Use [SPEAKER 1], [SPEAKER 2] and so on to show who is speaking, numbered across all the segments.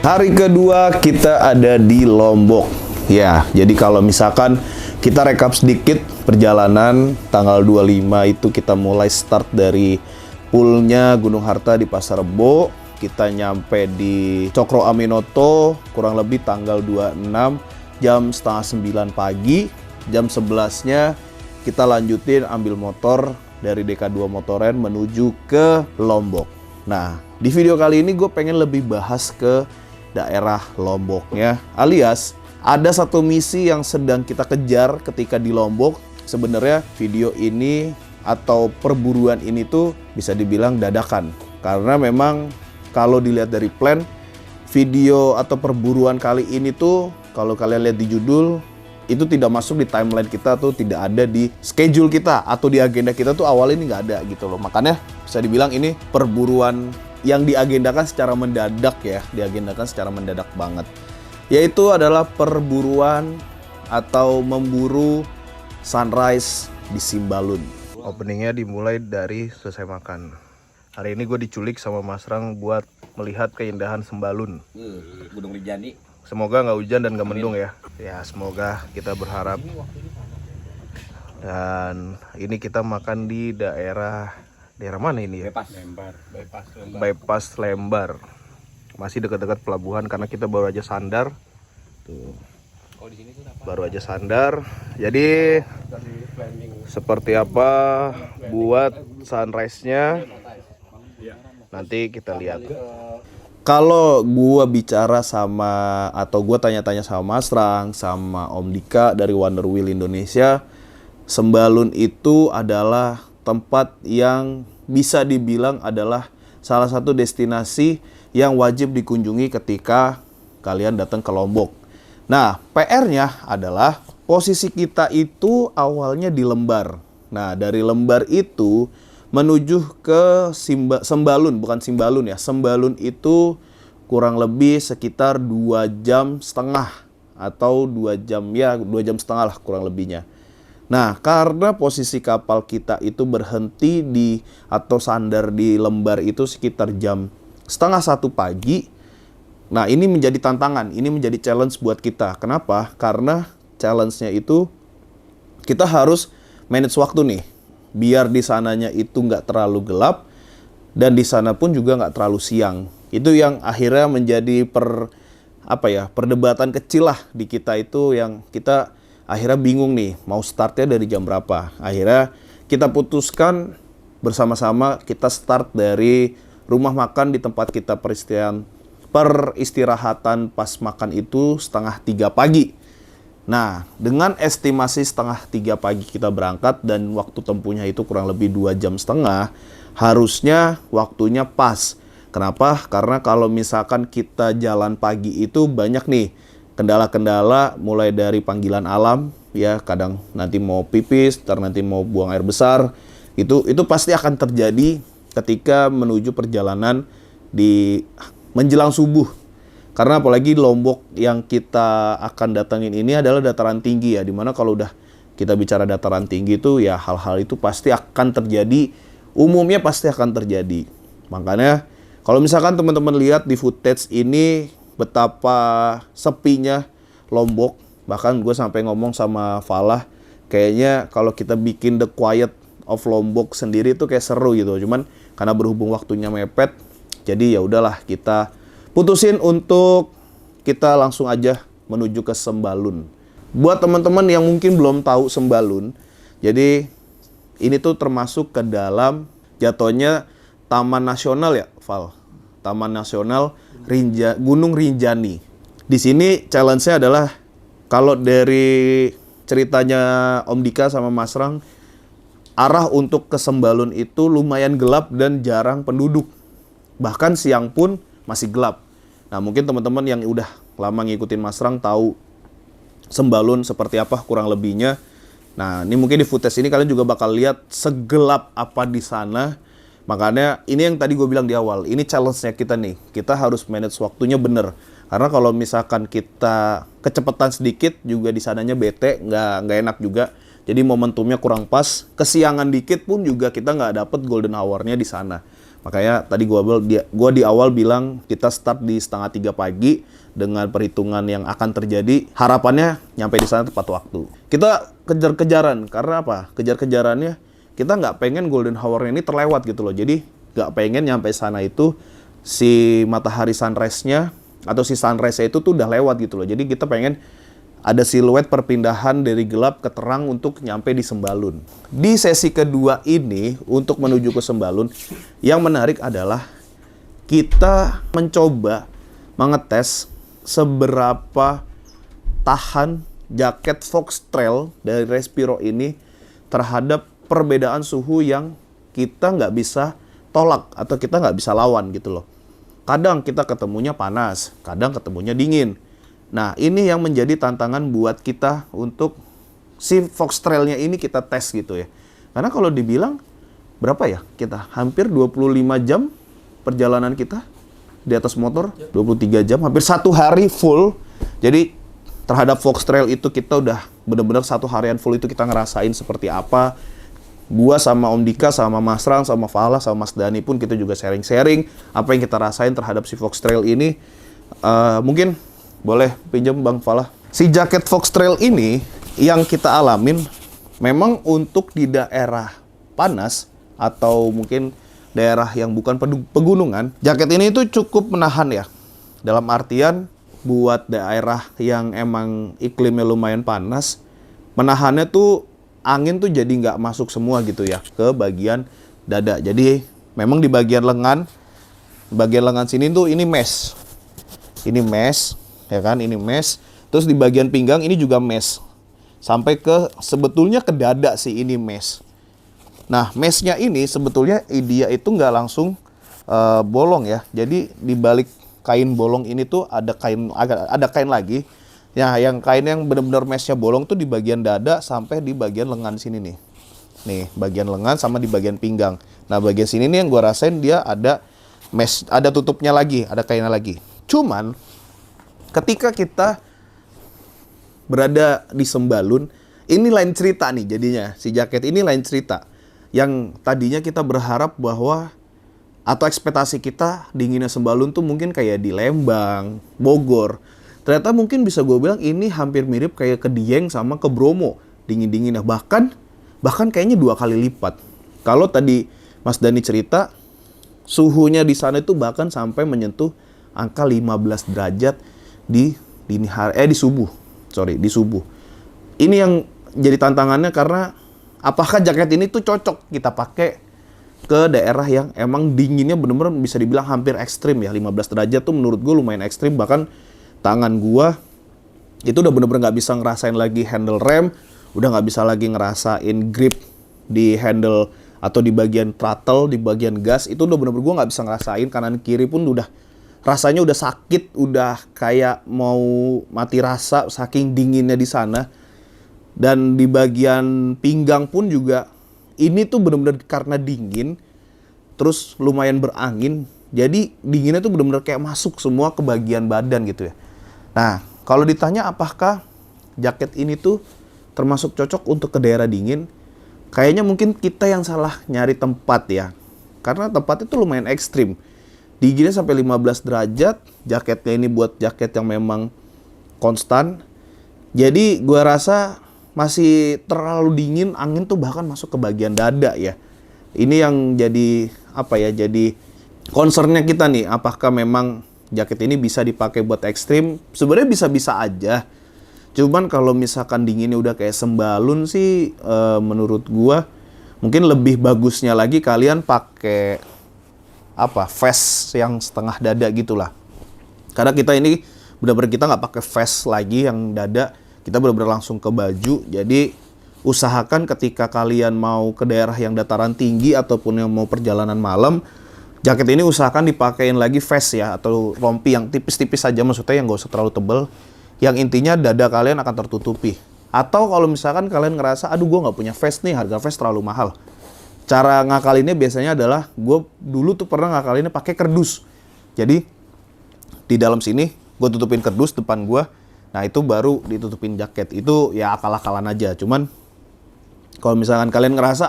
[SPEAKER 1] Hari kedua kita ada di Lombok. Ya, jadi kalau misalkan kita rekap sedikit perjalanan tanggal 25 itu kita mulai start dari poolnya Gunung Harta di Pasar Rebo. Kita nyampe di Cokro Aminoto kurang lebih tanggal 26 jam setengah 9 pagi. Jam 11-nya kita lanjutin ambil motor dari DK2 Motoren menuju ke Lombok. Nah, di video kali ini gue pengen lebih bahas ke daerah Lomboknya, alias ada satu misi yang sedang kita kejar ketika di Lombok. Sebenarnya video ini atau perburuan ini tuh bisa dibilang dadakan, karena memang kalau dilihat dari plan, video atau perburuan kali ini tuh kalau kalian lihat di judul itu tidak masuk di timeline kita, tuh tidak ada di schedule kita atau di agenda kita tuh awal ini nggak ada gitu loh. Makanya bisa dibilang ini perburuan yang diagendakan secara mendadak ya, diagendakan secara mendadak banget. Yaitu adalah perburuan atau memburu sunrise di Simbalun. Openingnya dimulai dari selesai makan. Hari ini gue diculik sama Mas Rang buat melihat keindahan Sembalun.
[SPEAKER 2] Gunung Rinjani.
[SPEAKER 1] Semoga nggak hujan dan nggak mendung ya. Ya semoga, kita berharap. Dan ini kita makan di daerah mana ini ya? Bypass Lembar. Masih dekat-dekat pelabuhan karena kita baru aja sandar. Tuh. Baru aja sandar. Jadi seperti apa buat sunrise-nya nanti kita lihat. Kalau gua bicara sama atau gua tanya-tanya sama Mas Rang, sama Om Dika dari Wonder Wheel Indonesia, Sembalun itu adalah tempat yang bisa dibilang adalah salah satu destinasi yang wajib dikunjungi ketika kalian datang ke Lombok. Nah, PR-nya adalah posisi kita itu awalnya di Lembar. Nah, dari Lembar itu menuju ke Sembalun, bukan Simbalun ya. Sembalun itu kurang lebih sekitar 2 jam setengah atau 2 jam ya, 2 jam setengah lah kurang lebihnya. Nah, karena posisi kapal kita itu berhenti di atau sandar di Lembar itu sekitar jam setengah 1 pagi. Nah, ini menjadi tantangan, ini menjadi challenge buat kita. Kenapa? Karena challenge-nya itu kita harus manage waktu nih, biar di sananya itu nggak terlalu gelap dan di sana pun juga nggak terlalu siang. Itu yang akhirnya menjadi perdebatan kecil lah di kita itu, yang kita akhirnya bingung nih mau startnya dari jam berapa. Akhirnya kita putuskan bersama-sama kita start dari rumah makan di tempat kita peristirahatan pas makan itu setengah 3 pagi. Nah, dengan estimasi setengah 3 pagi kita berangkat dan waktu tempuhnya itu kurang lebih 2 jam setengah, harusnya waktunya pas. Kenapa? Karena kalau misalkan kita jalan pagi itu banyak nih kendala-kendala, mulai dari panggilan alam ya, kadang nanti mau pipis, nanti mau buang air besar. Itu pasti akan terjadi ketika menuju perjalanan di menjelang subuh. Karena apalagi Lombok yang kita akan datangin ini adalah dataran tinggi ya, dimana kalau udah kita bicara dataran tinggi itu ya hal-hal itu pasti akan terjadi, umumnya pasti akan terjadi. Makanya kalau misalkan teman-teman lihat di footage ini betapa sepinya Lombok, bahkan gue sampai ngomong sama Falah, kayaknya kalau kita bikin The Quiet of Lombok sendiri itu kayak seru gitu. Cuman karena berhubung waktunya mepet, jadi ya udahlah kita putusin untuk kita langsung aja menuju ke Sembalun. Buat teman-teman yang mungkin belum tahu Sembalun, jadi ini tuh termasuk ke dalam jatuhnya Taman Nasional ya, Val. Taman Nasional Gunung Rinjani. Di sini challenge-nya adalah kalau dari ceritanya Om Dika sama Mas Rang, arah untuk ke Sembalun itu lumayan gelap dan jarang penduduk. Bahkan siang pun masih gelap. Nah, mungkin teman-teman yang udah lama ngikutin Mas Rang tahu Sembalun seperti apa kurang lebihnya. Nah, ini mungkin di footage ini kalian juga bakal lihat segelap apa di sana. Makanya ini yang tadi gue bilang di awal, ini challenge-nya kita nih. Kita harus manage waktunya bener. Karena kalau misalkan kita kecepatan sedikit juga di sananya bete, nggak enak juga. Jadi momentumnya kurang pas. Kesiangan dikit pun juga kita nggak dapet golden hour-nya di sana. Makanya tadi gua di awal bilang kita start di 2:30 pagi dengan perhitungan yang akan terjadi. Harapannya nyampe di sana tepat waktu. Kita kejar-kejaran, karena apa? Kejar-kejarannya kita nggak pengen golden hour-nya ini terlewat gitu loh. Jadi nggak pengen nyampe sana itu si matahari sunrise-nya atau si sunrise-nya itu tuh udah lewat gitu loh. Jadi kita pengen ada siluet perpindahan dari gelap ke terang untuk nyampe di Sembalun. Di sesi kedua ini, untuk menuju ke Sembalun, yang menarik adalah kita mencoba mengetes seberapa tahan jaket Fox Trail dari Respiro ini terhadap perbedaan suhu yang kita nggak bisa tolak atau kita nggak bisa lawan gitu loh. Kadang kita ketemunya panas, kadang ketemunya dingin. Nah, ini yang menjadi tantangan buat kita untuk si Fox Trail-nya ini kita tes gitu ya. Karena kalau dibilang, berapa ya kita? Hampir 25 jam perjalanan kita di atas motor. 23 jam, hampir 1 hari full. Jadi, terhadap Fox Trail itu kita udah bener-bener 1 harian full itu kita ngerasain seperti apa. Gua sama Om Dika, sama Mas Rang, sama Fala, sama Mas Dani pun kita juga sharing-sharing apa yang kita rasain terhadap si Fox Trail ini. Mungkin boleh pinjam Bang Fala. Si jaket Fox Trail ini yang kita alamin memang untuk di daerah panas atau mungkin daerah yang bukan pegunungan, jaket ini itu cukup menahan ya. Dalam artian buat daerah yang emang iklimnya lumayan panas, menahannya tuh angin tuh jadi nggak masuk semua gitu ya ke bagian dada. Jadi memang di bagian lengan sini tuh ini mesh. Ini mesh. Ya kan, ini mesh. Terus di bagian pinggang ini juga mesh. Sampai ke sebetulnya ke dada sih ini mesh. Nah, meshnya ini sebetulnya dia itu nggak langsung bolong ya. Jadi di balik kain bolong ini tuh ada kain lagi. Ya, yang kain yang benar-benar meshnya bolong tuh di bagian dada sampai di bagian lengan sini nih. Nih, bagian lengan sama di bagian pinggang. Nah, bagian sini nih yang gua rasain dia ada mesh, ada tutupnya lagi, ada kainnya lagi. Cuman ketika kita berada di Sembalun, ini lain cerita nih jadinya. Si jaket ini lain cerita. Yang tadinya kita berharap bahwa, atau ekspektasi kita dinginnya Sembalun tuh mungkin kayak di Lembang, Bogor. Ternyata mungkin bisa gue bilang ini hampir mirip kayak ke Dieng sama ke Bromo. Dingin-dinginnya. Bahkan kayaknya 2 kali lipat. Kalau tadi Mas Dani cerita, suhunya di sana itu bahkan sampai menyentuh angka 15 derajat di subuh. Ini yang jadi tantangannya karena apakah jaket ini tuh cocok kita pakai ke daerah yang emang dinginnya bener-bener bisa dibilang hampir ekstrim ya. 15 derajat tuh menurut gue lumayan ekstrim, bahkan tangan gua itu udah bener-bener nggak bisa ngerasain lagi handle rem, udah nggak bisa lagi ngerasain grip di handle atau di bagian throttle, di bagian gas, itu udah bener-bener gua nggak bisa ngerasain. Kanan kiri pun udah rasanya udah sakit, udah kayak mau mati rasa saking dinginnya di sana. Dan di bagian pinggang pun juga ini tuh bener-bener karena dingin, terus lumayan berangin, jadi dinginnya tuh bener-bener kayak masuk semua ke bagian badan gitu ya. Nah, kalau ditanya apakah jaket ini tuh termasuk cocok untuk ke daerah dingin, kayaknya mungkin kita yang salah nyari tempat ya. Karena tempatnya tuh lumayan ekstrim. Dinginnya sampai 15 derajat, jaketnya ini buat jaket yang memang konstan. Jadi gua rasa masih terlalu dingin, angin tuh bahkan masuk ke bagian dada ya. Ini yang jadi jadi concernnya kita nih, apakah memang jaket ini bisa dipakai buat ekstrim? Sebenarnya bisa-bisa aja. Cuman kalau misalkan dinginnya udah kayak Sembalun sih, menurut gua mungkin lebih bagusnya lagi kalian pakai vest yang setengah dada gitulah. Karena kita ini benar-benar kita nggak pakai vest lagi yang dada, kita benar-benar langsung ke baju. Jadi usahakan ketika kalian mau ke daerah yang dataran tinggi ataupun yang mau perjalanan malam, jaket ini usahakan dipakein lagi vest ya, atau rompi yang tipis-tipis saja, maksudnya yang nggak usah terlalu tebel, yang intinya dada kalian akan tertutupi. Atau kalau misalkan kalian ngerasa, aduh gue nggak punya vest nih, harga vest terlalu mahal, cara ngakalinnya biasanya adalah, gue dulu tuh pernah ngakalinnya pakai kardus. Jadi di dalam sini gue tutupin kardus depan gue, nah itu baru ditutupin jaket. Itu ya akal-akalan aja. Cuman kalau misalkan kalian ngerasa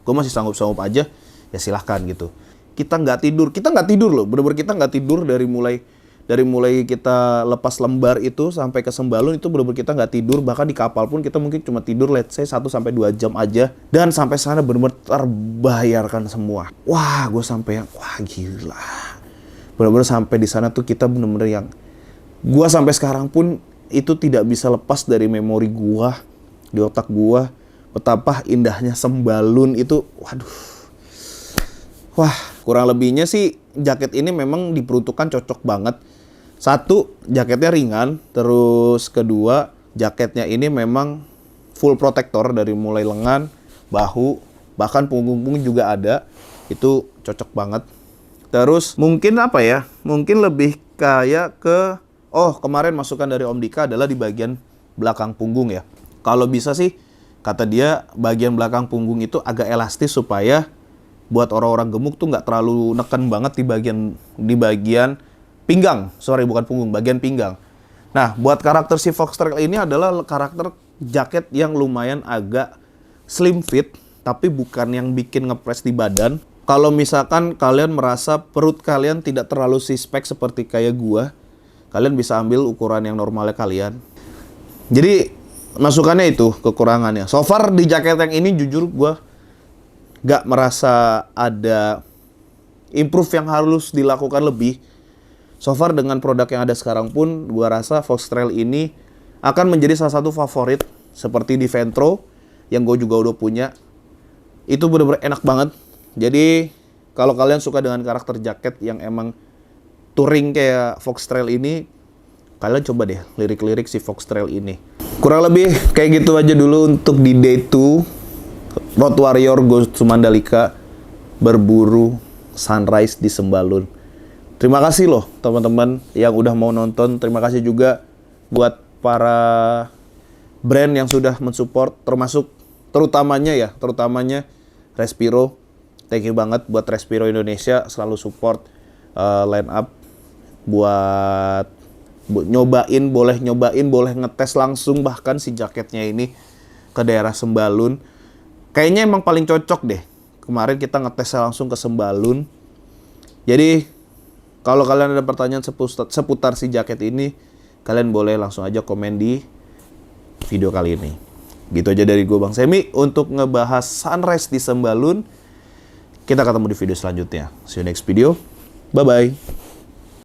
[SPEAKER 1] gue masih sanggup-sanggup aja, ya silahkan gitu. kita nggak tidur loh, bener-bener kita nggak tidur dari mulai kita lepas lembar itu sampai ke Sembalun itu bener-bener kita nggak tidur. Bahkan di kapal pun kita mungkin cuma tidur let's say 1-2 jam aja, dan sampai sana bener-bener terbayarkan semua. Wah, gue sampai yang wah gila, bener-bener sampai di sana tuh kita bener-bener yang gue sampai sekarang pun itu tidak bisa lepas dari memori gue di otak gue, betapa indahnya Sembalun itu. Waduh. Wah, kurang lebihnya sih jaket ini memang diperuntukkan cocok banget. Satu, jaketnya ringan. Terus kedua, jaketnya ini memang full protector dari mulai lengan, bahu, bahkan punggung juga ada. Itu cocok banget. Terus mungkin apa ya? Mungkin lebih kayak ke kemarin masukan dari Om Dika adalah di bagian belakang punggung ya. Kalau bisa sih kata dia bagian belakang punggung itu agak elastis supaya buat orang-orang gemuk tuh nggak terlalu neken banget di bagian pinggang. Sorry, bukan punggung, bagian pinggang. Nah, buat karakter si Foxtrail ini adalah karakter jaket yang lumayan agak slim fit, tapi bukan yang bikin ngepres di badan. Kalau misalkan kalian merasa perut kalian tidak terlalu six-pack seperti kayak gua, kalian bisa ambil ukuran yang normalnya kalian. Jadi, masukannya itu kekurangannya. So far di jaket yang ini jujur gua gak merasa ada improve yang harus dilakukan lebih. So far dengan produk yang ada sekarang pun, gua rasa Foxtrail ini akan menjadi salah satu favorit. Seperti di Ventro, yang gue juga udah punya. Itu bener-bener enak banget. Jadi, kalau kalian suka dengan karakter jaket yang emang touring kayak Foxtrail ini, kalian coba deh lirik-lirik si Foxtrail ini. Kurang lebih kayak gitu aja dulu untuk di day 2. Road Warrior Goes to Mandalika berburu sunrise di Sembalun. Terima kasih loh teman-teman yang udah mau nonton. Terima kasih juga buat para brand yang sudah mensupport, terutamanya Respiro. Thank you banget buat Respiro Indonesia selalu support line up buat boleh ngetes langsung bahkan si jaketnya ini ke daerah Sembalun. Kayaknya emang paling cocok deh. Kemarin kita ngetes langsung ke Sembalun. Jadi, kalau kalian ada pertanyaan seputar si jaket ini, kalian boleh langsung aja komen di video kali ini. Gitu aja dari gue Bang Semi untuk ngebahas sunrise di Sembalun. Kita ketemu di video selanjutnya. See you next video. Bye-bye.